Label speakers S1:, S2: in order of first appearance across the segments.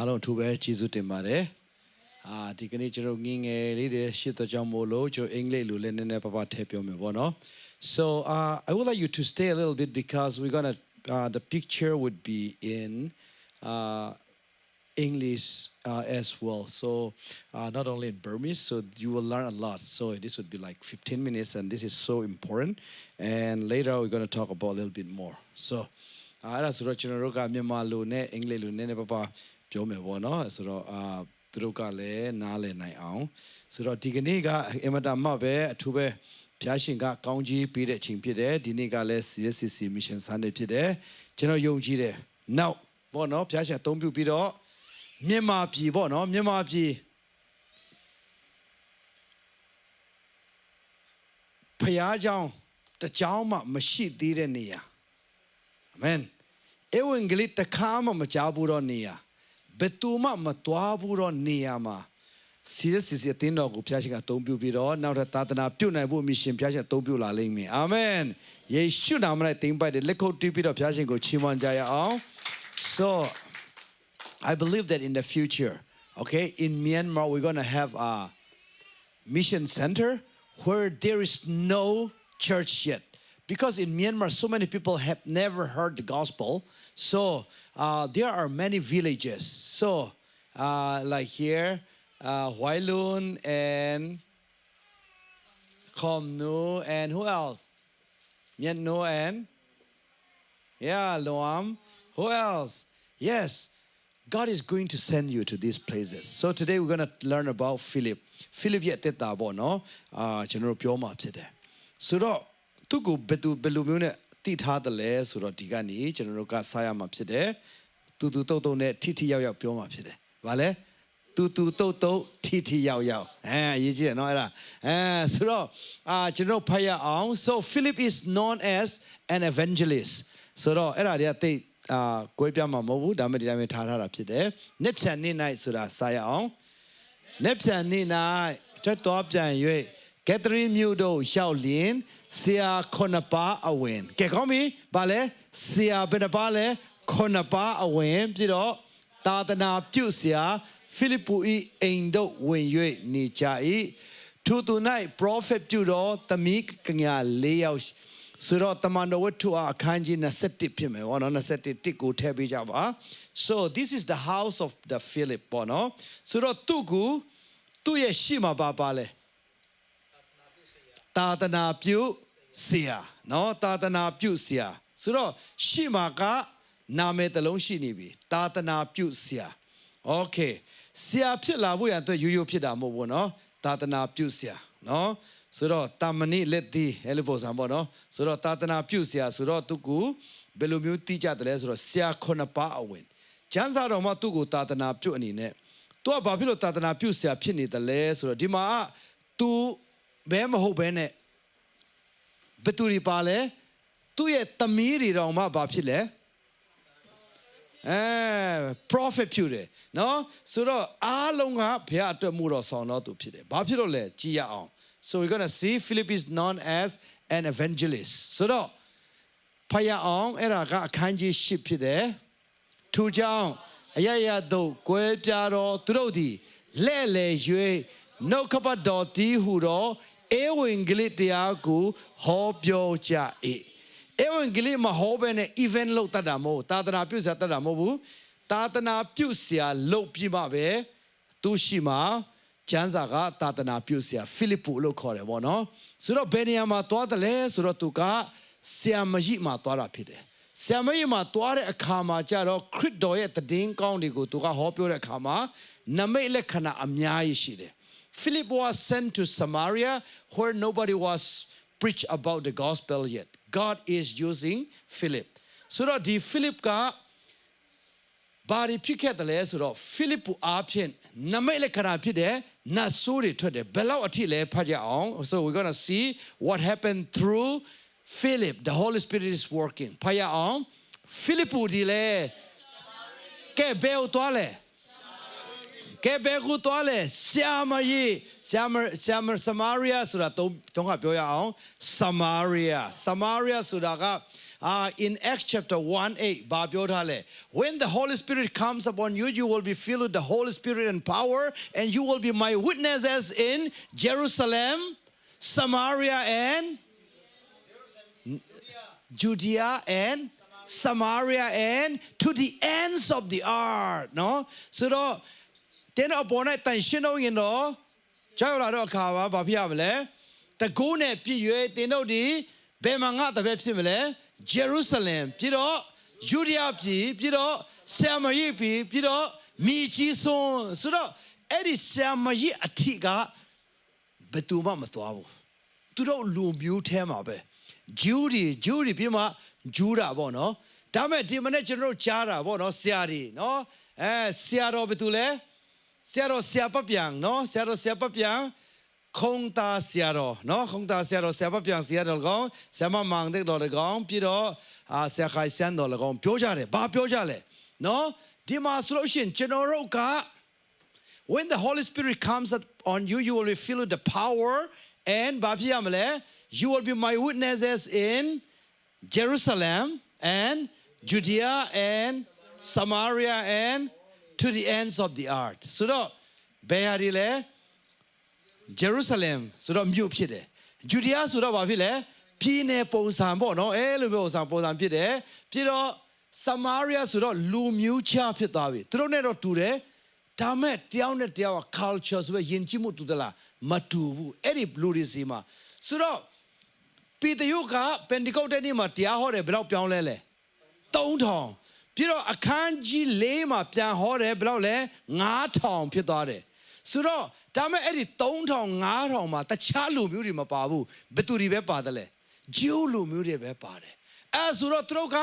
S1: အားလုံးထူပဲကျေးဇူးတင်ပါတယ်ဒီကနေ့ကျွန်တော်ငင်းငယ်လေးတွေရှစ်တော့ကြောင့်မို့လို့ကျွန်တော်အင်္ဂလိပ်လိုလည်းနည်းနည်းပါးပါးထည့်ပြောမယ်ပေါ့နော် so I would like you to stay a little bit because we're gonna the picture would be in English as well so not only in Burmese so you will learn a lot so this would be like 15 minutes and this is so important and later we're going to talk about a little bit more so အဲ့ဒါဆိုတော့ကျွန်တော်တို့ကမြန်မာလိုနဲ့အင်္ဂလိပ်လိုနည်းနည်းပါးပါးပြောမယ်ပေါ့နော်ဆိုတော့သူတို့ကလည်းနားလည်နိုင်အောင်ဆိုတော့ဒီကနေ့ကအင်မတန်မှပဲအထူးပဲဘုရားရှင်ကကောင်းကြီးပေးတဲ့အချိန်ဖြစ်တယ်ဒီနေ့ကလည်း CSCC Mission Sunday ဖြစ်တယ်ကျွန်တော်ယုံကြည်တယ်နောက်ပေါ့နော်ဘုရားရှင်အသုံးပြုပြီးတော့မြန်မာပြည်ပေါ့နော်မြန်မာပြည်ဖရားเจ้าတကြောင်မှမရှိသေးတဲ့နေရာအာမင်ဧဝံဂေလိတခါမှမကြားဘူးတော့နေရာဘယ်သူမှမသွားဘူးတော့နေရာမှာစီအသင်းတော်ကိုဘုရားရှင်ကအသုံးပြုပြီးတော့နောက်ထပ်သာသနာပြုနိုင်ဖို့မရှင်ဘုရားရှင်အသုံးပြုလာလိမ့်မယ်အာမင်ယေရှုနာမ၌သင်ပိုက်တဲ့လက်ခုပ်တီးပြီးတော့ဘုရားရှင်ကိုချီးမွမ်းကြရအောင် so I believe that in the future okay in Myanmar we're going to have a mission center where there is no church yet because in Myanmar so many people have never heard the gospel so there are many villages so like here Huai Lun and Khom Nu and who else Mien Nu and yeah Loam who else yes God is going to send you to these places so today we're going to learn about Philip ရဲ့တက်တာပေါ့နော်ကျွန်တော်ပြောမှာဖြစ်တယ်ဆိုတော့သူ့ကိုဘယ်လိုမျိုးနဲ့တိထားတယ်လဲဆိုတော့ဒီကနေ့ကျွန်တော်တို့ကစားရမှာဖြစ်တယ်တူတုတ်တုတ်နဲ့ထိရောက်ရောက်ပြောမှာဖြစ်တယ်ဗါလဲတူတုတ်ထိရောက်ရောက်ရေးကြည့်ရနော်အဲ့ဒါဆိုတော့ကျွန်တော်ဖတ်ရအောင် so Philip is known as an evangelist ဆိုတော့အဲ့ဒါတွေကတိတ်ကိုယ်ပြမှာမဟုတ်ဘူးဒါမှဒီတိုင်းပဲထားတာဖြစ်တယ်။နှစ်ဖြန်နေ့၌ဆိုတာစာရအောင်။နှစ်ဖြန်နေ့၌ထွက်တော်ပြန်၍ကက်သရီမြို့တို့ရောက်လျင်ဆရာ9ပါးအဝင်။ကဲကောင်းပြီ။ဗာလဲဆရာဘယ်နှပါးလဲ9ပါးအဝင်ပြီးတော့သာသနာပြုဆရာဖိလိပ္ပု၏အိမ်တို့ဝင်၍နေကြ၏။ထိုသူ၌ပရောဖက်ပြုတော်သမီးကညာ4ယောက်ဆိုတော့တမန်တော်ဝတ္ထုအခန်းကြီး21ဖြစ်မယ်ဘောနော်21ကိုထည့်ပေးကြပါ so this is the house of the Philip ဘောနော်ဆိုတော့သူ့ရဲ့ရှိမှာပါလဲသာသနာပြုဆရာနော်သာသနာပြုဆရာဆိုတော့ရှိမှာကနာမည်တစ်လုံးရှိနေပြီသာသနာပြုဆရာ okay ဆရာဖြစ်လာဖို့ရတဲ့ရိုးဖြစ်တာမဟုတ်ဘူးနော်သာသနာပြုဆရာနော်ဆိုတော့တာမဏိလက်ဒီအဲ့လိုပုံစံပေါ့နော်ဆိုတော့သာသနာပြုဆရာဆိုတော့သူကဘယ်လိုမျိုးတိကျတယ်လဲဆိုတော့ဆရာ9ပါးအဝင်ကျမ်းစာတော်မှာသူ့ကိုသာသနာပြုအနေနဲ့သူကဘာဖြစ်လို့သာသနာပြုဆရာဖြစ်နေတယ်လဲဆိုတော့ဒီမှာသူဘဲမဟုတ်ဘဲနဲ့ဘသူတွေပါလဲသူ့ရဲ့သမီးတွေတော်မှဘာဖြစ်လဲprophet ဖြစ်တယ်နော်ဆိုတော့အားလုံးကဘုရားအတွက်မှုတော်ဆောင်တော်သူဖြစ်တယ်ဘာဖြစ်လို့လဲကြည်ရအောင်So we're going to see Philip is known as an evangelist. So đó, phải ông ấy là cái khán giả ship thế đấy. Thu chăng, ai đâu quay ra đó, từ đâu đi, lẽ duy, no các bạn đó đi hú đó, evangelitia của họ biểu cha ấy. Evangelitia mà họ bên này event lâu ta đam mô, ta na biểu sa ta đam mô bu, ta na biểu sa lâu pi ma về, tu si ma. ကျမ်းစာကသာသနာပြုဆရာဖိလိပ္ပုလို့ခေါ်တယ်ဗောနော်ဆိုတော့ဘယ်နေရာမှာသွားတယ်လဲဆိုတော့သူကဆရာမကြီးမှာသွားတာဖြစ်တယ်ဆရာမကြီးမှာသွားတဲ့အခါမှာကျတော့ခရစ်တော်ရဲ့တည်င်းကောင်းတွေကိုသူကဟောပြောတဲ့အခါမှာနမိတ်လက္ခဏာအများကြီးရှိတယ် Philip was sent to Samaria where nobody was preach about the gospel yet God is using Philip ဆိုတော့ဒီ Philip ကဘာဖြစ်ခဲ့တယ်လဲဆိုတော့ဖိလိပ္ပုအားဖြင့်နမိတ်လက္ခဏာဖြစ်တဲ့နတ်ဆိုးတွေထွက်တယ်ဘယ်လောက်အထိလဲဖတ်ကြအောင် so we're going to see what happened through Philip the Holy Spirit is working ဖတ်ရအောင်ဖိလိပ္ပုဒီလေကဲဘယ်ကိုသွားလဲကဲဘယ်ကိုသွားလဲSamariaဆိုတာတုံးကပြောရအောင် Samariaဆိုတာက in Acts chapter 1:8 ဘာပြောထားလဲ when the Holy Spirit comes upon you you will be filled with the Holy Spirit and power and you will be my witnesses in Jerusalem Samaria and Judea and Samaria and to the ends of the earth เนาะဆိုတော့တင်းတော့ပေါ်နဲ့တန်ရှင်းတော့ရင်တော့ကြောက်လာတော့အခါပါဘာဖြစ်ရမလဲတကူးနဲ့ပြည့်ရွယ်တင်းတို့ဒီဘယ်မှာငါတပည့်ဖြစ်မလဲ Jerusalem ပြီးတော့ Judea ပြီးတော့ Samaria ပြီးတော့မြေကြီးစွန်းဆိုတော့အဲ့ဒီ Samaria အထိကဘယ်သူမှမသွားဘူးသူတို့လူမျိုးထဲမှာပဲ Jew တွေပြီးမှ Judah ပေါ့နော်ဒါမဲ့ဒီမနေ့ကျွန်တော်တို့ကြားတာပေါ့နော်ဆရာတွေနော်ဆရာတော်ဘယ်သူလဲဆရာတော်ဆရာပပြံနော်ဆရာတော်ဆရာပပြံခုံတာဆရာတော်နော်ခုံတာဆရာတော်ဆရာပပြံဆရာတော်ကောင်ဆရာမမောင်တဲ့တော်ကောင်ပြီးတော့ဆရာခိုင်ဆန်းတော်ကောင်ပြောကြတယ်ဘာပြောကြလဲနော်ဒီမှာဆိုလို့ရှိရင်ကျွန်တော်တို့က when the Holy Spirit comes on you you will be filled with the power and ဘာဖြစ်ရမလဲ you will be my witnesses in Jerusalem and Judea and Samaria and to the ends of the earth ဆိုတော့ဘယ်ဟာဒီလဲ Jerusalem ဆိုတော့မြို့ဖြစ်တယ် Judea ဆိုတော့ဘာဖြစ်လဲပြည်နယ်ပုံစံပေါ့နော်အဲ့လိုမျိုးပုံစံဖြစ်တယ်ပြီးတော့ Samaria ဆိုတော့လူမျိုးခြားဖြစ်သွားပြီသူတို့နဲ့တော့တူတယ်ဒါမဲ့တယောက်နဲ့တယောက်က culture ဆိုပဲယဉ်ကျေးမှုတူသလားမတူဘူးအဲ့ဒီလူတွေစီမှာဆိုတော့ပေတရုကပန်တီကုတ်တဲ့နေ့မှာတရားဟောတယ်ဘယ်လောက်ပြောင်းလဲလဲ3000ပြီးတော့အခန်းကြီး4မှာပြန်ဟောတယ်ဘယ်လောက်လဲ9000ဖြစ်သွားတယ်ဆိုတော့ဒါမဲ့အဲ့ဒီ3000 5000မှာတခြားလူမျိုးတွေမပါဘူးဘယ်သူတွေပဲပါတယ်လဲဂျူးလူမျိုးတွေပဲပါတယ်အဲ့ဆိုတော့သူတို့က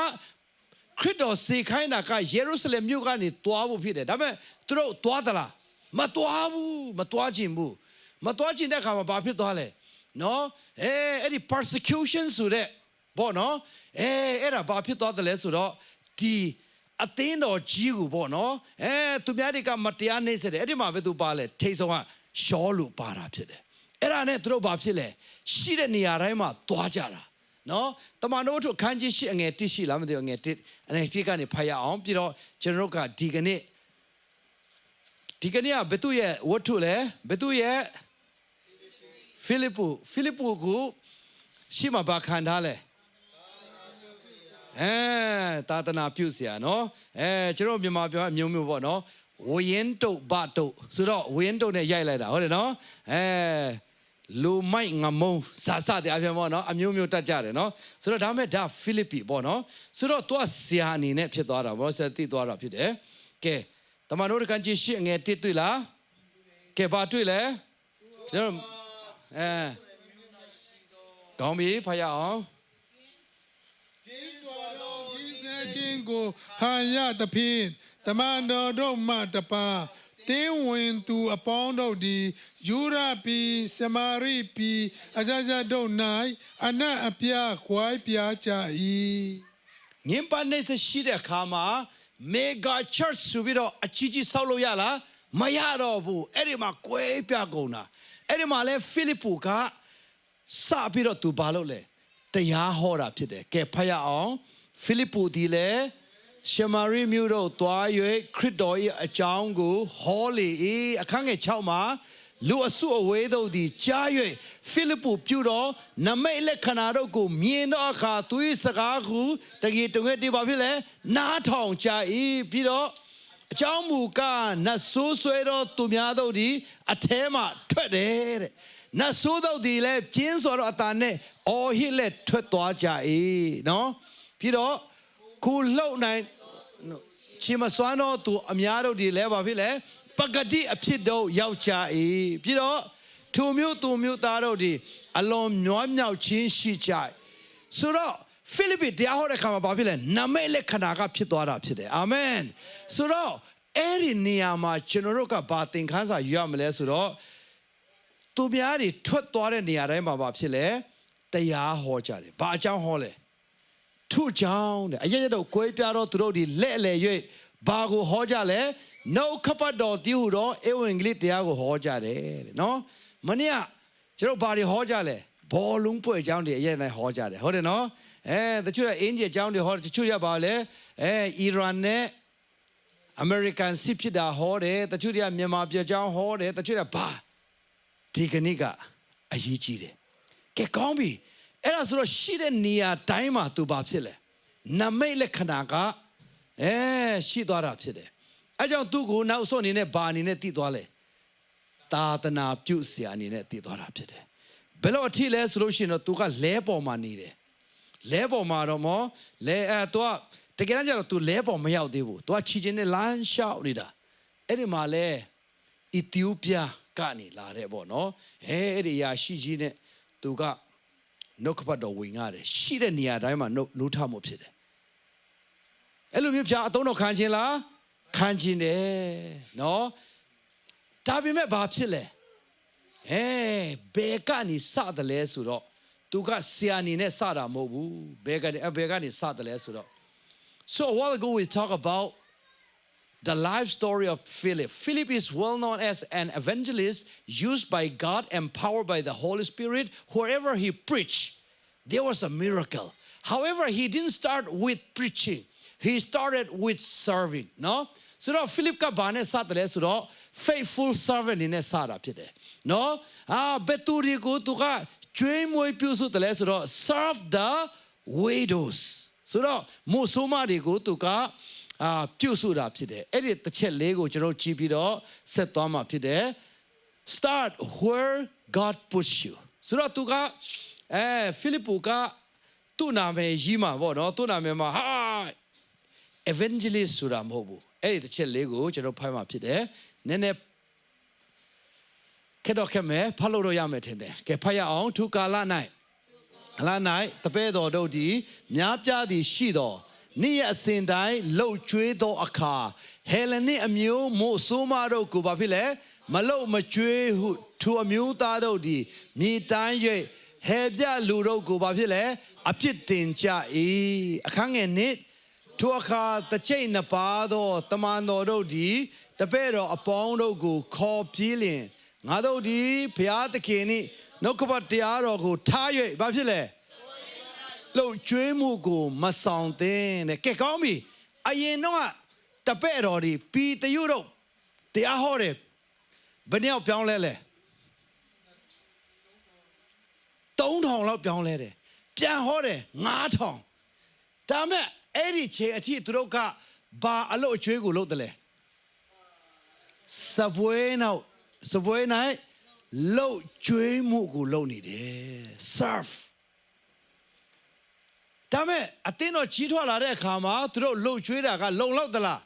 S1: ခရစ်တော်စေခိုင်းတာကယေရုရှလင်မြို့ကနေတွားဖို့ဖြစ်တယ်ဒါပေမဲ့သူတို့တွားသလားမတွားဘူးမတွားချင်တဲ့အခါမှာဘာဖြစ်သွားလဲနော်အဲ့ဒီ persecution ဆိုတဲ့ပေါ့နော်အဲ့ဒါဘာဖြစ်သွားတယ်လဲဆိုတော့ဒီအသင်းတော်ကြီးကိုပေါ့နော်သူများတွေကမတရားနှိပ်စက်တယ်အဲ့ဒီမှာပဲသူပါလဲထိတ်ဆုံးကရှောလူပါတာဖြစ်တယ်အဲ့ဒါနဲ့သူတို့ဘာဖြစ်လဲရှိတဲ့နေရာတိုင်းမှာတွားကြတာနော်တမန်တော်တို့ခန်းကြီးရှိအငယ်1ရှိလားမသိဘူးအငယ်1ကနေဖတ်ရအောင်ပြီးတော့ကျွန်တော်တို့ကဒီကနေ့ကဘယ်သူရဲ့ဝတ္ထုလဲဘယ်သူရဲ့ဖိလိပ္ပုကိုရှိမှာဘာခံထားလဲသာသနာပြုဆရာနော်ကျွန်တော်မြန်မာပြောအမျိုးမျိုးပေါ့နော်ဝရင်တုတ်ဘတုတ်ဆိုတော့ဝရင်တုတ်နဲ့ရိုက်လိုက်တာဟုတ်တယ်နော်လူမိုက်ငမုံစတဲ့အပြင်ပေါ့နော်အမျိုးမျိုးတတ်ကြတယ်နော်ဆိုတော့ဒါမဲ့ဒါဖိလိပ္ပိပေါ့နော်ဆိုတော့သူကဆရာအနေနဲ့ဖြစ်သွားတာပေါ့ဆရာသိသွားတာဖြစ်တယ်ကဲတမန်တော်ကကြည့်ရှိငယ်တစ်တွေ့လားကဲဘာတွေ့လဲကျွန်တော်ကောင်းပြီဖတ်ရအောင်
S2: ဒီစွာသောဒီစေချင်းကိုဟာရသဖြင့်တမန်တော်တို့မှတပါတင်းဝင်သူအပေါင်းတို့သည်ယူရပြည်စမာရိပြည်အကြကြတို့၌အနက်အပြားခွိုင်းပြားကြ၏
S1: ငင်းပန်းနေရှိတဲ့အခါမှာ mega church ဆိုပြီးတော့အကြီးဆောက်လို့ရလားမရတော့ဘူးအဲ့ဒီမှာကွဲပြားကုန်တာအဲ့ဒီမှာလဲဖိလိပ္ပုကစပြီးတော့သူဘာလုပ်လဲတရားဟောတာဖြစ်တယ်ကဲဖတ်ရအောင်ဖိလိပ္ပုဒီလဲရှမာရိမြို့တို့သွား၍ခရစ်တော်၏အကြောင်းကိုဟောလေ၏အခန်းငယ်6မှာလူအစုအဝေးတို့သည်ကြား၍ဖိလိပ္ပုပြုတော်နမိတ်လက္ခဏာတို့ကိုမြင်တော့အခါသူ၏စကားကိုတကယ်တကယ်ဒီဘာဖြစ်လဲနားထောင်ကြ၏ပြီးတော့အကြောင်းမူကားနတ်ဆိုးဆွဲတော်သူများတို့သည်အထဲမှထွက်တယ်တဲ့နတ်ဆိုးတို့သည်လည်းပြင်းစွာသောအတန်နဲ့အော်ဟစ်လက်ထွက်သွားကြ၏နော်ပြီးတော့ခုလှုပ်နိုင်ချီမစွမ်းတော့သူအများတို့ဒီလဲဘာဖြစ်လဲပဂတိအဖြစ်တော့ရောက်ကြ၏ပြီးတော့သူမျိုးသားတို့ဒီအလွန်မျောမြောက်ခြင်းရှိကြဆိုတော့ဖိလိပ္ပိတရားဟောတဲ့ခါမှာဘာဖြစ်လဲနမိတ်လက္ခဏာကဖြစ်သွားတာဖြစ်တယ်အာမင်ဆိုတော့အဲ့ဒီနေရာမှာကျွန်တော်တို့ကဘာသင်ခန်းစာယူရမလဲဆိုတော့သူများတွေထွက်သွားတဲ့နေရာတိုင်းမှာဘာဖြစ်လဲတရားဟောကြတယ်ဘာအကြောင်းဟောလဲထို့ကြောင့်တဲ့အရရတော့ကိုယ်ပြတော့သူတို့ဒီလက်လေ၍ဘာကိုဟောကြလဲနှုတ်ခပတ်တော်တည်ဟူသောဧဝံဂေလိတရားကိုဟောကြတယ်တဲ့နော်မနေ့ကကျွန်တော်ဘာတွေဟောကြလဲဘောလုံးပွဲအကြောင်းတွေအရရတိုင်းဟောကြတယ်ဟုတ်တယ်နော် တချို့ကအင်ဂျီအကြောင်းတွေဟောတချို့ရပါလေအီရန်နဲ့အမေရိကန်စစ်ဖြစ်တာဟောတယ်တချို့တွေကမြန်မာပြည်အကြောင်းဟောတယ်တချို့ကဘာဒီကနေ့ကအရေးကြီးတယ်ကဲကောင်းပြီအဲ့ဒါဆိုတော့ရှိတဲ့နေရာတိုင်းမှာသူဘာဖြစ်လဲနမိတ်လက္ခဏာကရှိသွားတာဖြစ်တယ်အဲကြောင့်သူ့ကိုနောက်ဆုံးအနေနဲ့ဘာအနေနဲ့တည်သွားလဲသာသနာပြုဆရာအနေနဲ့တည်သွားတာဖြစ်တယ်ဘယ်လိုအထီးလဲဆိုလို့ရှိရင်တော့သူကလဲပေါ်မှာနေတယ်လဲပေါ်မှာတော့မောလဲသူကတကယ်တမ်းကျတော့သူလဲပေါ်မရောက်သေးဘူးသူကချီချင်းနဲ့လမ်းလျှောက်နေတာအဲ့ဒီမှာလဲအီသီယိုးပီးယားကနေလာတဲ့ပေါ့နော်အဲ့ဒီအရာရှိကြီးနဲ့သူကနှုတ်ကပတ်တော်ဝင်ရတယ်ရှိတဲ့နေရာတိုင်းမှာနှုတ်ထမှုဖြစ်တယ်အဲ့လိုမျိုးဖြာအတုံးတော်ခံခြင်းလားခံခြင်းတယ်နော်ဒါပေမဲ့ဘာဖြစ်လဲဘယ်ကနေစတယ်လဲဆိုတော့သူကဆရာအနေနဲ့စတာမဟုတ်ဘူးဘယ်ကနေစတယ်လဲဆိုတော့ so a while ago we talk about the life story of Philip. Philip is well known as an evangelist used by God, empowered by the Holy Spirit. Wherever he preached, there was a miracle. However, he didn't start with preaching. He started with serving. No? So now Philip ka bane satale so faithful servant in sara phit no beturi ko tu ka chwe moi pyu su tale so serve the widows. So now mo soma de ko tu kaပြုစုတာဖြစ်တယ်အဲ့ဒီတစ်ချက်လေးကိုကျွန်တော်ကြည့်ပြီးတော့ဆက်သွားမှာဖြစ်တယ် start where God puts you ဆိုတော့သူကဖိလိပ္ပုကသူ့နာမည်ရေးမှာပေါ့နော်သူ့နာမည်မှာevangelist ဆိုတာမဟုတ်ဘူးအဲ့ဒီတစ်ချက်လေးကိုကျွန်တော်ဖတ်မှာဖြစ်တယ်နည်းနည်းခက်တော့ခက်မယ်ဖတ်လို့တော့ရမယ်ထင်တယ်ကဲဖတ်ရအောင်သူကာလ၌တပည့်တော်တို့သည်များပြားသည်ရှိတော်နေ့ရက်အစဉ်တိုင်းလှုပ်ကြွေးသောအခါဟေလနစ်အမျိုးမို့ဆိုးမတို့ကိုဘာဖြစ်လဲမလှုပ်မကြွေးဟုထိုအမျိုးသားတို့သည်မြေတိုင်း၍ဟေပြလူတို့ကိုဘာဖြစ်လဲအပြစ်တင်ကြ၏အခန်းငယ်နှစ်ထိုအခါတစ်ချိန်နှစ်ပါးသောတမန်တော်တို့သည်တပည့်တော်အပေါင်းတို့ကိုခေါ်ပြေးလျင်ငါတို့သည်ဘုရားသခင်နှင့်နှုတ်ကပတ်တရားတော်ကိုထား၍ဘာဖြစ်လဲလှုပ်ကြွေးမှုကိုမဆောင်သင့်တဲ့ကဲကောင်းပြီအရင်တော့တပည့်တော်ဒီပြီးတရွတို့တရားဟောတယ်ဘယ်နှယောက်ပြောင်းလဲ3000လောက်ပြောင်းလဲတယ်ပြန်ဟောတယ်9000ဒါမဲ့အဲ့ဒီချိန်အထိသူတို့ကဘာအလို့အကျွေးကိုလုပ်တယ်လဲစပွဲ၌လှုပ်ကြွေးမှုကိုလုပ်နေတယ် serveဒါမဲ့အတင်းတော့ကြီးထွားလာတဲ့အခါမှာသူတို့လှုပ်ကြွေးတာကလုံလောက်သလား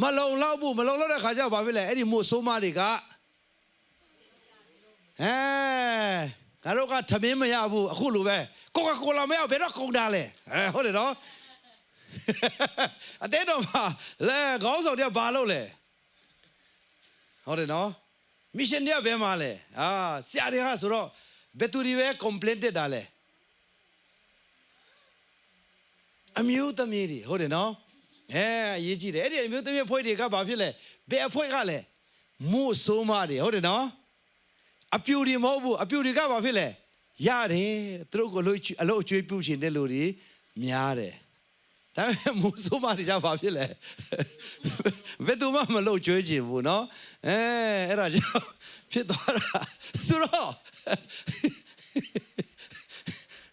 S1: မလုံလောက်ဘူးမလုံလောက်တဲ့ခါကျဘာဖြစ်လဲအဲ့ဒီမို့ဆိုးမတွေကငါတို့ကထမင်းမရဘူးအခုလိုပဲကိုကာကိုလာမရဘယ်တော့ကုန်တာလဲဟုတ်တယ်နော်အတင်းတော့လဲခေါင်းဆောင်တွေကဘာလုပ်လဲဟုတ်တယ်နော်မစ်ရှင်တွေကဘယ်မှာလဲဆရာတွေကဆိုတော့ဘယ်သူတွေပဲ complaint တက်တာလဲအမျိုးသမီးတွေဟုတ်တယ်နော်အရေးကြီးတယ်အဲ့ဒီအမျိုးသမီးအဖွဲ့တွေကဘာဖြစ်လဲဘယ်အဖွဲ့ကလဲမို့ဆိုးမတွေဟုတ်တယ်နော်အပြူတွေမဟုတ်ဘူးအပြူတွေကဘာဖြစ်လဲရတယ်သူတို့ကိုအလို့အကျွေးပြုရှင်တဲ့လူတွေများတယ်ဒါပေမဲ့မို့ဆိုးမတွေကြောင့်ဘာဖြစ်လဲဘယ်သူမှမလို့ကျွေးချင်ဘူးနော်အဲ့ဒါကြောင့်ဖြစ်သွားတာဆိုတော့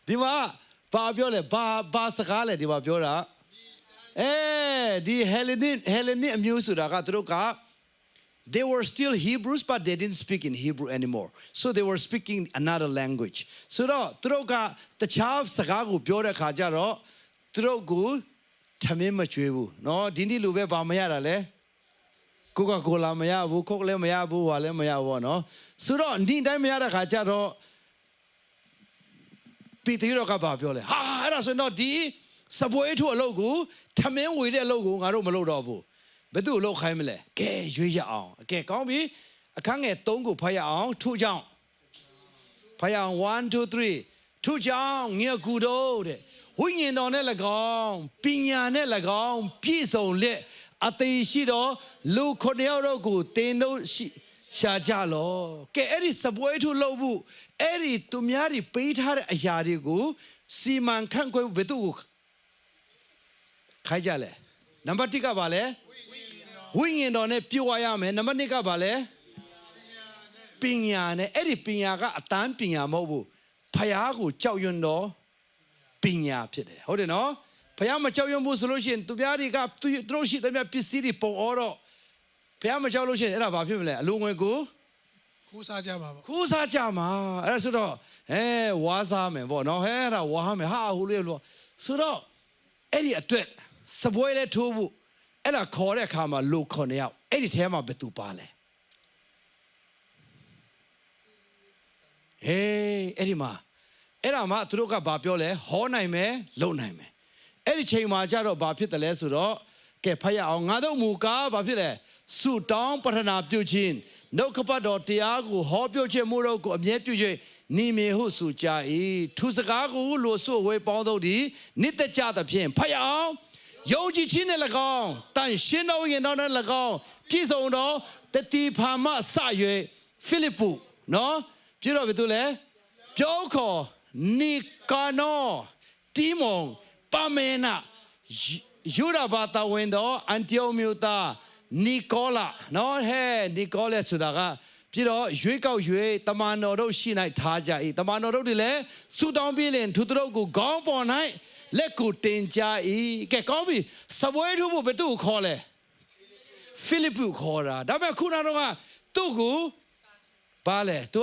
S1: ဒီမှာဘာပြောလဲဘာစကားလဲဒီမှာပြောတာဒီဟယ်လနစ်အမျိုးဆိုတာကသူတို့က they were still Hebrews but they didn't speak in Hebrew anymore so they were speaking another language ဆိုတော့သူတို့ကတခြားစကားကိုပြောတဲ့ခါကျတော့သူတို့ကိုထမင်းမကျွေးဘူးเนาะဒီနေ့လိုပဲဘာမရတာလဲကိုကာကိုလာမရဘူးခုတ်လည်းမရဘူးဟာလည်းမရဘူးเนาะဆိုတော့ဒီတိုင်းမရတဲ့ခါကျတော့ปีตีတော့ကဘာပြောလဲအဲ့ဒါဆိုတော့ဒီစပွဲထိုးအလုပ်ကိုထမင်းဝေတဲ့အလုပ်ကိုငါတို့မလုပ်တော့ဘူးဘယ်သူ့အလုပ်ခိုင်းမလဲကဲရွေးရအောင်ကဲကောင်းပြီအခန်းငယ်3ကိုဖတ်ရအောင်ထို့ကြောင့်ဖတ်ရအောင်1 2 3ထို့ကြောင့်ငါကူတို့တဲ့ဝိညာဉ်တော်နဲ့၎င်းပညာနဲ့၎င်းပြည့်စုံလက်အသေးရှိတော့လူ9ယောက်တို့ကိုတင်တို့ရှာကြလောကဲအဲ့ဒီစပွဲထိုးလုပ်ဖို့အဲ့ဒီသူများတွေပေးထားတဲ့အရာတွေကို စီမံခန့်ခွဲဘယ်သူကိုခိုင်းကြလဲနံပါတ်1ကဘာလဲဝိညာဉ်တော်နဲ့ပြုတ်ရမယ်နံပါတ်2ကဘာလဲပညာနဲ့အဲ့ဒီပညာကအတန်းပညာမဟုတ်ဘူးဖယားကိုကြောက်ရွံ့တော်ပညာဖြစ်တယ်ဟုတ်တယ်နော်ဖယားမကြောက်ရွံ့ဘူးဆိုလို့ရှိရင်သူများတွေကသူတို့ရှိတဲ့ပစ္စည်းတွေပုံအောတော့ဖယားမကြောက်လို့ရှိရင်အဲ့ဒါဘာဖြစ်မလဲအလိုငွေကို
S2: ခူးစားကြပါပေါ့
S1: ခူးစားကြမှာအဲ့ဒါဆိုတော့ဝါးစားမယ်ပေါ့နော်အဲ့ဒါဝါးမယ်ဟာဟိုလေးလို့ဆိုတော့အဲ့ဒီအတွက်စပွဲလဲထိုးဖို့အဲ့ဒါခေါ်တဲ့အခါမှာလူ9ယောက်အဲ့ဒီထဲမှာဘယ်သူပါလဲအဲ့ဒီမှာအဲ့ဒါမှသူတို့ကဘာပြောလဲဟောနိုင်မယ်လုပ်နိုင်မယ်အဲ့ဒီချိန်မှာကျတော့ဘာဖြစ်တယ်လဲဆိုတော့ကဲဖတ်ရအောင်ငါတို့မူကားဘာဖြစ်လဲဆုတောင်းပတနာပြုခြင်းနှုတ်ကပတ်တော်တရားကိုဟောပြောခြင်းမှုတို့ကိုအမြဲပြု၍နိမေဟုဆိုကြ၏သူစကားကိုလို့ဆိုဝေပေါင်းတို့သည်နိတ္တကြသဖြင့်ဖတ်ရအောင်ယုံကြည်ခြင်းနဲ့၎င်းတန်ရှင်းတော်ရင်တော်နဲ့၎င်းပြည့်စုံတော်တတိဖာမစ၍ဖိလိပ္ပုနော်ပြတော့ဘယ်သူလဲပြောခေါ်နီကာနောတီမွန်ပါမေနာယူရာဘာတာဝင်တော်အန်တီယိုမြူတာနီကိုလာနော်ဟဲနီကိုလာဆိုတာကပြီးတော့ရွေးကောက်ရွေးတမန်တော်တို့ရှိ၌ထားကြ၏တမန်တော်တို့တွေလည်းဆူတောင်းပြီးလင်သူတို့ကိုခေါင်းပေါ်၌လက်ကိုတင်ကြ၏ကဲကောင်းပြီစပွဲထုဖို့ဘယ်သူကိုခေါ်လဲဖိလိပ္ပုခေါ်တာဒါပေမဲ့ခုနကတော့သူ့ကိုဘာလဲ तू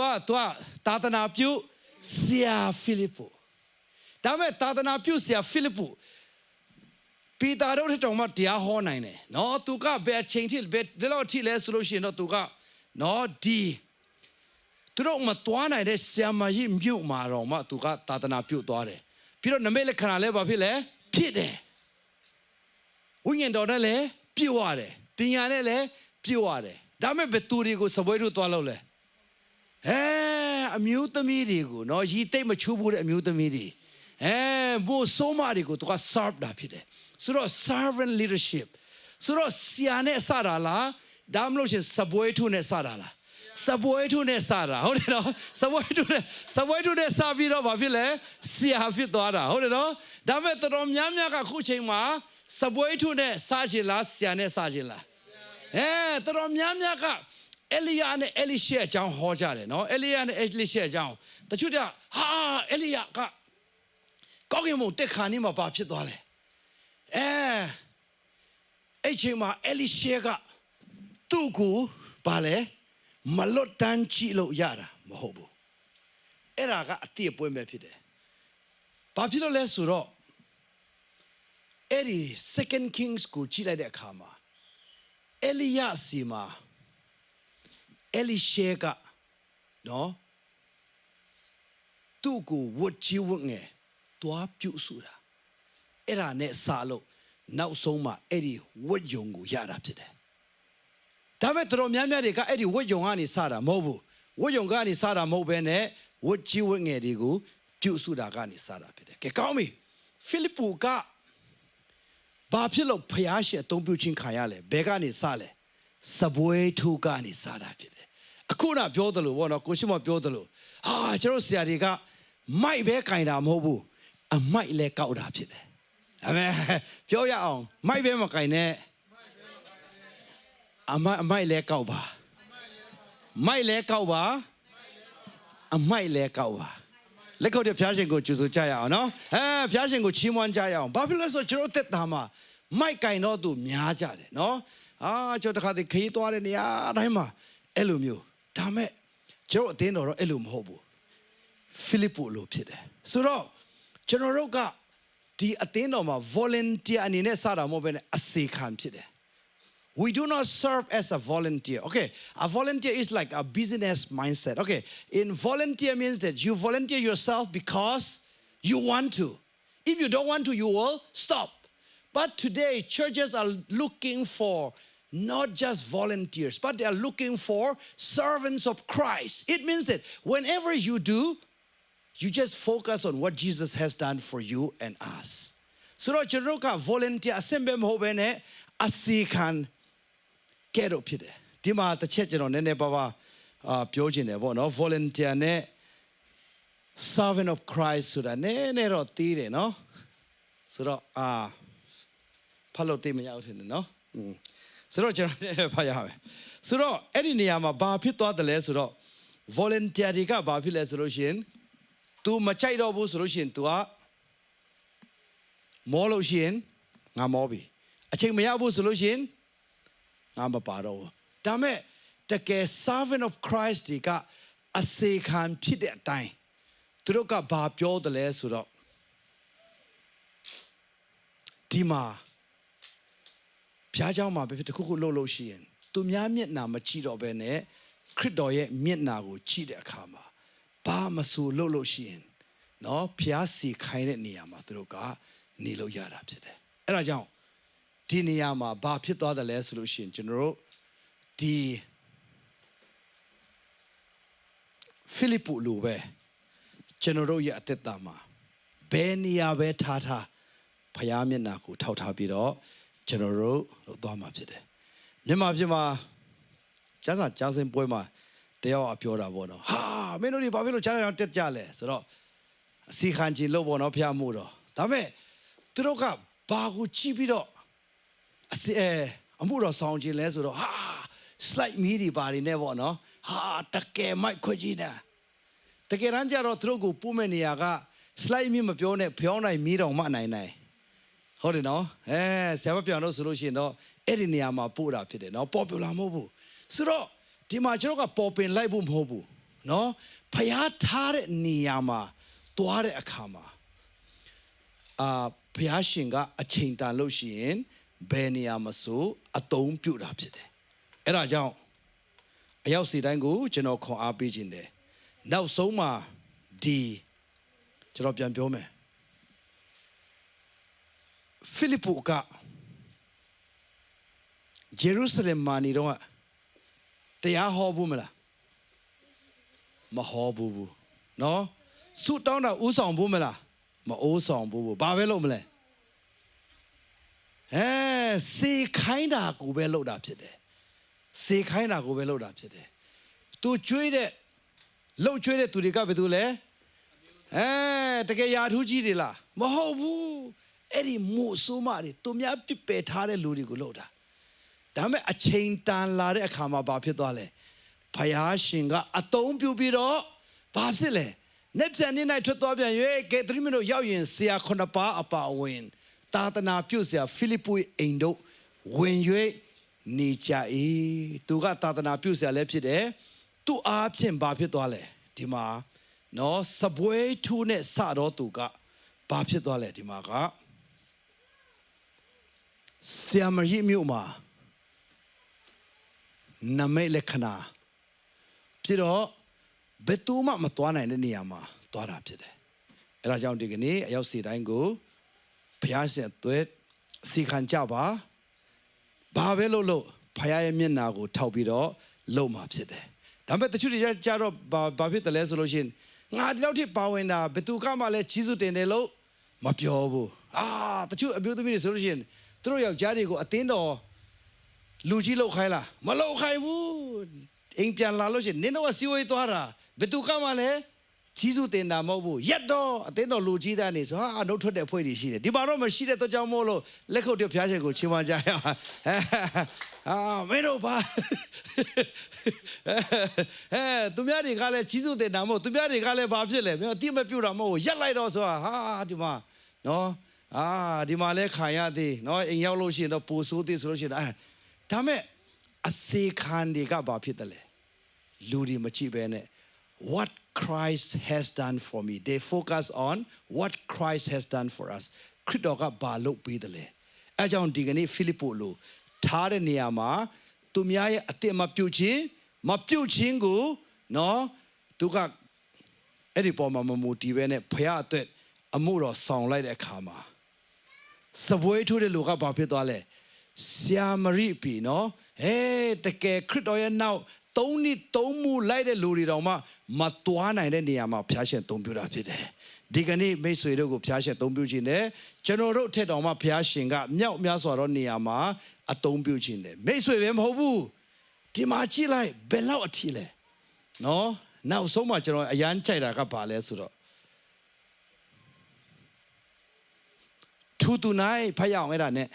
S1: သာသနာပြုဆရာဖိလိပ္ပုဒါပေမဲ့သာသနာပြုဆရာဖိလိပ္ပုပီတာတို့တောင်မှတရားဟောနိုင်တယ်နော် तू ကဘယ်အချိန်ထိဘယ်လောက်ထိလဲဆိုလို့ရှိရင်တော့ तू ကနော်ဒီသူတို့မတွားနိုင်တဲ့ဆရာမကြီးမြုပ်မှာတော့မှ तू ကသာသနာပြုသွားတယ်ပြီးတော့နမိတ်လက္ခဏာလည်းဘာဖြစ်လဲဖြစ်တယ်ဝိညာဉ်တော်နဲ့လည်းပြည့်ဝတယ်ပညာနဲ့လည်းပြည့်ဝတယ်ဒါပေမဲ့ဘယ်သူတွေကိုစပွဲတို့သွားလို့လဲအမျိုးသမီးတွေကိုနော်ရီတိတ်မချိုးဘူးတဲ့အမျိုးသမီးတွေဘိုးဆိုးမတွေကိုသူက serve တာဖြစ်တယ်ဆိုတော့ servant leadership ဆိုတော့ဆရာနဲ့စတာလားဒါမှမဟုတ်ရှင်စပွဲထုနဲ့စတာလားစပွဲထုနဲ့စတာဟုတ်တယ်နော်စပွဲထုနဲ့စပြီးတော့ဘာဖြစ်လဲဆရာဖြစ်သွားတာဟုတ်တယ်နော်ဒါပေမဲ့တော်တော်များများကခုချိန်မှာစပွဲထုနဲ့စချင်လားဆရာနဲ့စချင်လားတော်တော်များများကအေလိယာနဲ့အေလိရှေအကြောင်းဟောကြတယ်နော်အေလိယာနဲ့အေလိရှေအကြောင်းတချို့ကအေလိယာကကောင်းကင်ဘုံတက်ခါနေမှာဘာဖြစ်သွားလဲအဲ့ချိန်မှာအေလိရှေကသူ့ကိုဘာလဲမလွတ်တမ်းကြည့်လို့ရတာမဟုတ်ဘူးအဲ့ဒါကအတိအပွဲပဲဖြစ်တယ်ဘာဖြစ်လို့လဲဆိုတော့အဲ့ဒီ Second Kings ကိုကြည့်လိုက်တဲ့အခါမှာအေလိယစီမှာအေလိရှေကနော်သူ့ကိုဝတ်ကြီးဝတ်ငယ်တွားပြုစုတာအဲ့ဒါနဲ့စာလို့နောက်ဆုံးမှအဲ့ဒီဝတ်ယုံကိုရတာဖြစ်တယ်ဒါပေမဲ့တော်များများတွေကအဲ့ဒီဝတ်ယုံကနေစတာမဟုတ်ဘူးဝတ်ယုံကနေစတာမဟုတ်ဘဲနဲ့ဝတ်ကြီးဝတ်ငယ်တွေကိုပြုစုတာကနေစတာဖြစ်တယ်ကဲကောင်းပြီဖိလိပ္ပုကဘာဖြစ်လို့ဖျားရှင်အသုံးပြုခြင်းခံရလဲဘယ်ကနေစလဲစပွဲထုကနေစတာဖြစ်တယ်အခုနပြောသလိုဘောနော်ကိုရှိမပြောသလိုကျွန်တော်ဆရာတွေကမိုက်ပဲကင်တာမဟုတ်ဘူးအမိုက်လဲကောက်တာဖြစ်တယ်ဒါပေမဲ့ပြောရအောင်မိုက်ပဲမကင်နဲ့အမိုက်လဲကောက်ပါမိုက်လဲကောက်ပါအမိုက်လဲကောက်ပါလက်ခုပ်တဲ့ဖျားရှင်ကိုကြိုဆိုကြရအောင်နော်ဖျားရှင်ကိုချီးမွမ်းကြရအောင်ဘာဖြစ်လဲဆိုကျွန်တော်တက်တာမှာမိုက်ကင်တော့သူများကြတယ်နော်ကျွန်တော်တခါတည်းခရီးသွားတဲ့နေရာတိုင်းမှာအဲ့လိုမျိုးဒါမဲ့ကျွန်တော်အသင်းတော်တော့အဲ့လိုမဟုတ်ဘူးဖိလိပ္ပုလိုဖြစ်တယ်ဆိုတော့ကျွန်တော်တို့ကဒီအသင်းတော်မှာ volunteer အနေနဲ့စတာမဟုတ်ဘဲနဲ့အစေခံဖြစ်တယ်We do not serve as a volunteer. Okay, a volunteer is like a business mindset. Okay, in volunteer means that you volunteer yourself because you want to. If you don't want to, you will stop. But today, churches are looking for not just volunteers, but they are looking for servants of Christ. It means that whenever you do, you just focus on what Jesus has done for you and us. So, you know, volunteer, assemble mobile, asikan. ကဲတော့ဖြစ်တယ်ဒီမှာတစ်ချက်ကျွန်တော်နည်းနည်းပါးပါပြောချင်တယ်ပေါ့နော် volunteer နဲ့ servant of Christ ဆိုတာနည်းနည်းတော့တီးတယ်နော်ဆိုတော့ဖတ်လို့သိမရဘူးထင်တယ်နော်ဆိုတော့ကျွန်တော်ဖတ်ရမယ်ဆိုတော့အဲ့ဒီနေရာမှာဘာဖြစ်သွားတယ်လဲဆိုတော့ volunteer တွေကဘာဖြစ်လဲဆိုလို့ရှိရင် तू မချိုက်တော့ဘူးဆိုလို့ရှိရင် तू ကမောလို့ရှိရင်ငါမောပြီအချိန်မရဘူးဆိုလို့ရှိရင်ငါမပါတော့ဘူးဒါမဲ့တကယ် servant of Christ တွေကအစေခံဖြစ်တဲ့အတိုင်းသူတို့ကဘာပြောတယ်လဲဆိုတော့ဒီမှာဘုရားเจ้าမှာပဲတခုခုလှုပ်လို့ရှိရင်သူများမျက်နှာမကြည့်တော့ဘဲနဲ့ခရစ်တော်ရဲ့မျက်နှာကိုကြည့်တဲ့အခါမှာဘာမဆိုလှုပ်လို့ရှိရင်နော်ဘုရားစီခိုင်းတဲ့နေရာမှာသူတို့ကနေလို့ရတာဖြစ်တယ်အဲ့ဒါကြောင့်ဒီနေရာမှာဘာဖြစ်သွားတယ်လဲဆိုလို့ရှိရင်ကျွန်တော်တို့ဒီဖိလိပ္ပုလိုပဲကျွန်တော်တို့ရဲ့အသက်တာမှာဘယ်နေရာပဲထားဘုရားမျက်နှာကိုထောက်ထားပြီးတော့ကျွန်တော်တို့လုပ်သွားမှာဖြစ်တယ်မြန်မာပြည်မှာကျန်းစာကြားစင်ပွဲမှာတယောက်ပြောတာပေါ့နော်ဟာမင်းတို့ဒီဘာဖြစ်လို့ကြားအောင်တက်ကြလဲဆိုတော့အစီခံကြည့်လို့ပေါ့နော်ဖျားမှုတော့ဒါပေမဲ့သူတို့ကဘာကိုကြည့်ပြီးတော့အမှုတော်ဆောင်ခြင်းလဲဆိုတော့ဟာ slide မီးဒီပါနေနဲ့ပေါ့နော်ဟာတကယ်မိုက်ခွကြီးနေတကယ်တမ်းကျတော့သူတို့ကိုပို့မဲ့နေရာက slide မီးမပြောနဲ့ဖျောင်းနိုင်မီးတော်မှနိုင်ဟုတ်တယ်နော်ဆရာမပြောင်းလို့ဆိုလို့ရှိရင်တော့အဲ့ဒီနေရာမှာပို့တာဖြစ်တယ်နော် popular မဟုတ်ဘူးဆိုတော့ဒီမှာကျွန်တော်ကပေါ်ပင်လိုက်ဖို့မဟုတ်ဘူးနော်ဖျားထားတဲ့နေရာမှာတွားတဲ့အခါမှာဘုရားရှင်ကအချိန်တန်လို့ရှိရင်ဘယ်နေရာမှာဆိုအသုံးပြုတာဖြစ်တယ်အဲ့ဒါကြောင့်အရောက်စီတိုင်းကိုကျွန်တော်ခွန်အားပေးခြင်းတယ်နောက်ဆုံးမှာဒီကျွန်တော်ပြန်ပြောမယ်ဖိလိပ္ပုကဂျေရုဆလင်မှာနေတော့တရားဟောဘူးမလားမဟောဘူးနော်ဆုတောင်းတာဥဆောင်ဘူးမလားမအိုးဆောင်ဘူးဘာပဲလုပ်မလဲစေခိုင်းတာကိုပဲလုပ်တာဖြစ်တယ်စေခိုင်းတာကိုပဲလုပ်တာဖြစ်တယ်သူကျွေးတဲ့လှုပ်ကျွေးတဲ့သူတွေကဘယ်သူလဲတကယ်ယာထူးကြီးတွေလားမဟုတ်ဘူးအဲ့ဒီမို့ဆိုးမတွေသူများပြစ်ပယ်ထားတဲ့လူတွေကိုလုပ်တာဒါပေမဲ့အချိန်တန်လာတဲ့အခါမှာဘာဖြစ်သွားလဲဘုရားရှင်ကအသုံးပြုပြီးတော့ဘာဖြစ်လဲနေ့ပြန်နေ့၌ထွက်သွားပြန်၍ကဲ3မိနစ်ရောက်ရင်ဆရာ9ပါးအပါအဝင်သာသနာပြုဆရာဖိလိပ္ပုအိမ်တို့ဝင်၍နေကြ၏သူကသာသနာပြုဆရာလည်းဖြစ်တယ်သူအားဖြင့်ဘာဖြစ်သွားလဲဒီမှာနော်စပွဲထူးနဲ့စတော့သူကဘာဖြစ်သွားလဲဒီမှာကဆရာမကြီးမြို့မှာနမိတ်လက္ခဏာဖြစ်တော့ဘယ်သူမှမသွားနိုင်တဲ့နေရာမှာသွားတာဖြစ်တယ်အဲ့ဒါကြောင့်ဒီကနေ့အရောက်စီတိုင်းကိုဘုရားရှင်အတွက်စီခံကြပါဘာပဲလို့ဘုရားရဲ့မျက်နာကိုထောက်ပြီးတော့လုပ်မှာဖြစ်တယ်ဒါပေမဲ့တချို့တွေကြတော့ဘာဖြစ်တယ်လဲဆိုလို့ရှိရင်ငါဒီလောက်ထိပါဝင်တာဘယ်သူကမှလည်းကြီးစုတင်တယ်လို့မပြောဘူးတချို့အမျိုးသမီးတွေဆိုလို့ရှိရင်သူတို့ယောက်ျားတွေကိုအတင်းတော်လူကြီးလောက်ခိုင်းလားမလောက်ခိုင်းဘူးအိမ်ပြန်လာလို့ရှိရင်နင်းတော့စီဝေးသွားတာဘယ်သူကမှလည်းကြီးစုတင်တာမဟုတ်ဘူးရက်တော့အတင်းတော်လူကြီးတဲ့နေဆိုနှုတ်ထွက်တဲ့ဖွဲ့တွေရှိတယ်ဒီမှာတော့မရှိတဲ့တော့ကြောင့်မို့လို့လက်ခုပ်တစ်ဖျားချက်ကိုချီးမွမ်းကြရမင်းတို့ပါသူများတွေကလည်းကြီးစုတင်တာမဟုတ်သူများတွေကလည်းဘာဖြစ်လဲမင်းအတိမပြုတ်တာမဟုတ်ရက်လိုက်တော့ဆိုတာဒီမှာနော်ဒီမှာလဲခံရသေးနော်အိမ်ရောက်လို့ရှိရင်တော့ပိုဆိုးသေးဆိုလို့ရှိရင်ဒါမဲ့အစေခံတွေကဘာဖြစ်တယ်လဲလူတွေမကြည့်ပဲနဲ့ what Christ has done for me they focus on what Christ has done for us ခရစ်တော်ကဘာလုပ်ပေးတယ်လဲအဲကြောင့်ဒီကနေ့ဖိလိပ္ပုလိုထားတဲ့နေရာမှာသူများရဲ့အသက်မပြုတ်ခြင်းကိုနော်သူကအဲ့ဒီပေါ်မှာမမူတည်ပဲနဲ့ဖခင်အတွက်အမှုတော်ဆောင်လိုက်တဲ့အခါမှာစပွဲထိုးတဲ့လူကဘာဖြစ်သွားလဲဆရာမရိပြီနော်တကယ်ခရစ်တော်ရဲ့နောက်3နှစ်3မှုလိုက်တဲ့လူတွေတောင်မှမတွားနိုင်တဲ့နေရာမှာဖျားရှင်သုံးပြတာဖြစ်တယ်ဒီကနေ့မိတ်ဆွေတို့ကိုဖျားရှင်သုံးပြခြင်းနဲ့ကျွန်တော်တို့ထက်တောင်မှဖျားရှင်ကမြောက်များစွာသောနေရာမှာအသုံးပြုခြင်းတယ်မိတ်ဆွေပဲမဟုတ်ဘူးဒီမှာကြည့်လိုက်ဘယ်လောက်အထီးလဲနော်နောက်ဆုံးမှကျွန်တော်အရန်ကြိုက်တာကဘာလဲဆိုတော့ to tonight ဖတ်ရအောင်အဲ့ဒါနဲ့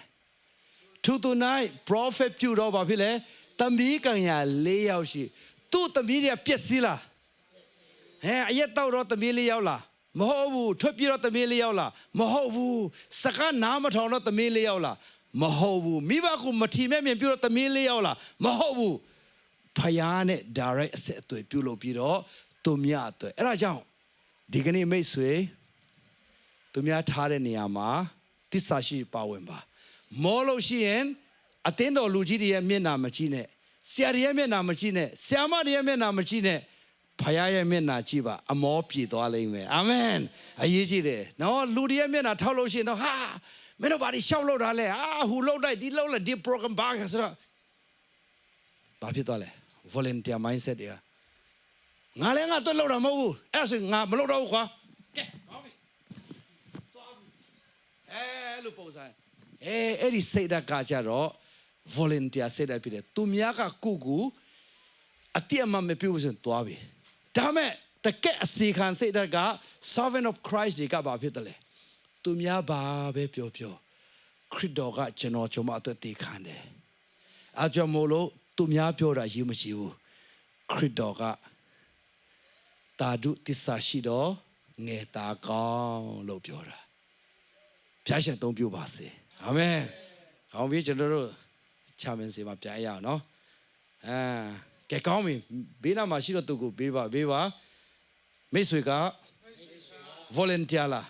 S1: to tonight prophet ပြုတော့ဘာဖြစ်လဲသမီးကံရ၄ယောက်ရှိသူ့သမီးတွေကပျက်စီးလားအရက်တောက်တော့သမီး၄ယောက်လားမဟုတ်ဘူးထွက်ပြေးတော့သမီး၄ယောက်လားမဟုတ်ဘူးစကားနားမထောင်တော့သမီး၄ယောက်လားမဟုတ်ဘူးမိဘကိုမထီမဲ့မြင်ပြုတော့သမီး၄ယောက်လားမဟုတ်ဘူးဖယားနဲ့ direct အဆက်အသွယ်ပြုလုပ်ပြီးတော့သူများအသွယ်အဲ့ဒါကြောင့်ဒီကနေ့မိတ်ဆွေသူများထားတဲ့နေရာမှာတစ္ဆာရှိပါဝင်ပါမောလို့ရှိရင်အသင်းတော်လူကြီးတွေရဲ့မျက်နှာမကြည့်နဲ့ဆရာတွေရဲ့မျက်နှာမကြည့်နဲ့ဆရာမတွေရဲ့မျက်နှာမကြည့်နဲ့ဖယားရဲ့မျက်နှာကြည့်ပါအမောပြေသွားလိမ့်မယ်အာမင်အရေးကြီးတယ်နော်လူတွေရဲ့မျက်နှာထောက်လို့ရှိရင်တော့ဟာမင်းတို့ဘာတွေရှောက်လို့တာလဲဟူလို့လိုက်ဒီလို့လိုက်ဒီ program ဘာဆိုတော့ဘာဖြစ်သွားလဲ volunteer mindset တွေကငါလည်းငါတွေ့လို့တာမဟုတ်ဘူးအဲ့ဒါဆိုငါမလုပ်တော့ဘူးကွာကဲကောင်းပြီသွားဘူးလို့ပုံစံအဲ့ဒီစိတ်ဓာတ်ကကြတော့ volunteer စိတ်ဓာတ်ဖြစ်တယ်သူများကကိုကူအတိအမှမပြုတ်စင်သွားပြီဒါမဲ့တကယ်အစီခံစိတ်ဓာတ်က servant of Christ တွေကဘာဖြစ်တယ်လဲသူများဘာပဲပြောခရစ်တော်ကကျွန်တော်မအတွက်တည်ခံတယ်အကြောင်းမို့လို့သူများပြောတာရေးမရှိဘူးခရစ်တော်ကတာဒုတစ္ဆာရှိတော်ငယ်သားကောင်းလို့ပြောတာဖျားရှင်သုံးပြုပါစေအာမင်ကောင်းပြီကျွန်တော်တို့ချမ်းမင်းစီမှာပြန်ရအောင်နော်ကဲကောင်းပြီဘေးနားမှာရှိတော့သူကိုဘေးပါမိတ်ဆွေက volunteer လား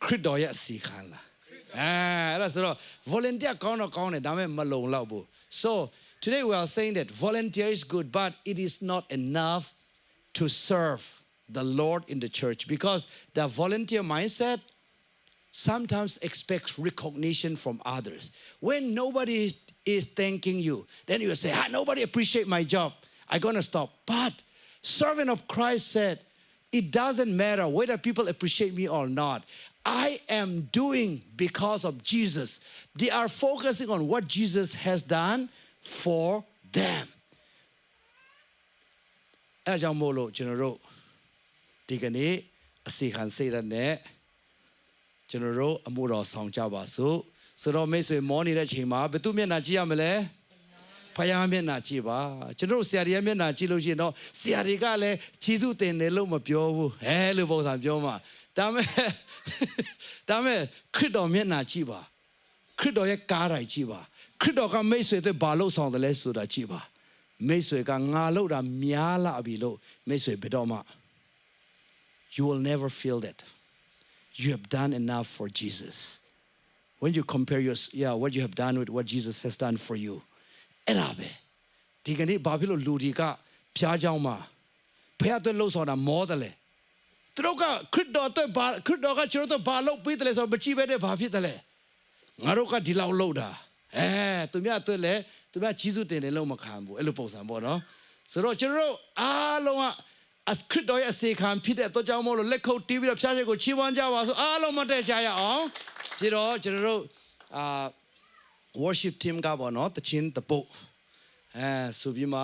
S1: ခရစ်တော်ရဲ့အစီခံလားအဲ့ဒါဆိုတော့ volunteer ကောင်းတော့ကောင်းတယ်ဒါပေမဲ့မလုံလောက်ဘူး so today we are saying that volunteer is good but it is not enough to serve the Lord in the church because the volunteer mindset sometimes expects recognition from others when nobody is thanking you then you say nobody appreciate my job I'm gonna stop but servant of Christ said it doesn't matter whether people appreciate me or not I am doing because of Jesus they are focusing on what Jesus has done for them အဲကြောင့်မို့လို့ကျွန်တော်တို့ဒီကနေ့အစီခံစိတ်နဲ့ကျွန်တော်တို့အမှုတော်ဆောင်ကြပါစို့ဆိုတော့မိတ်ဆွေမောနေတဲ့ချိန်မှာဘယ်သူမျက်နှာကြည့်ရမလဲဖယားမျက်နှာကြည့်ပါကျွန်တော်တို့ဆရာတွေရဲ့မျက်နှာကြည့်လို့ရှိရင်တော့ဆရာတွေကလည်းခြေစုတင်တယ်လို့မပြောဘူးလို့ပုံစံပြောမှာဒါမဲ့ခရစ်တော်မျက်နှာကြည့်ပါခရစ်တော်ရဲ့ကားတိုင်းကြည့်ပါခရစ်တော်ကမိတ်ဆွေတွေဘာလို့ဆောင်တယ်လဲဆိုတာကြည့်ပါမိတ်ဆွေကငါလို့တာများလာပြီလို့မိတ်ဆွေဘယ်တော့မှ you will never feel that you have done enough for Jesus when you compare what you have done with what Jesus has done for you အဲ့ဒါပဲဒီကနေ့ဘာဖြစ်လို့လူတွေကဖျားကြောင်းမှာဖျားအတွက်လှုပ်ဆောင်တာမောတယ်လေသူတို့ကခရစ်တော်အတွက်ခရစ်တော်ကကျွန်တော်တို့ဘာလုပ်ပေးတယ်လဲဆိုတော့မကြည့်ပဲတဲ့ဘာဖြစ်တယ်လဲငါတို့ကဒီလောက်လုပ်တာသူများအတွက်လဲသူများကြီးစုတင်တယ်လို့မခံဘူးအဲ့လိုပုံစံပေါ့နော်ဆိုတော့ကျွန်တော်တို့အားလုံးကအခရစ်တော်ရဲ့အစေခံဖြစ်တဲ့အတွက်ကြောင့်မို့လို့လက်ခုပ်တီးပြီးတော့ဖျားရှင်ကိုချီးမွမ်းကြပါစို့အားလုံးမတက်ကြရအောင်ပြီးတော့ကျွန်တော်တို့ worship team ကပေါ့နော်တချင်းတပုတ်ဆိုပြီးမှ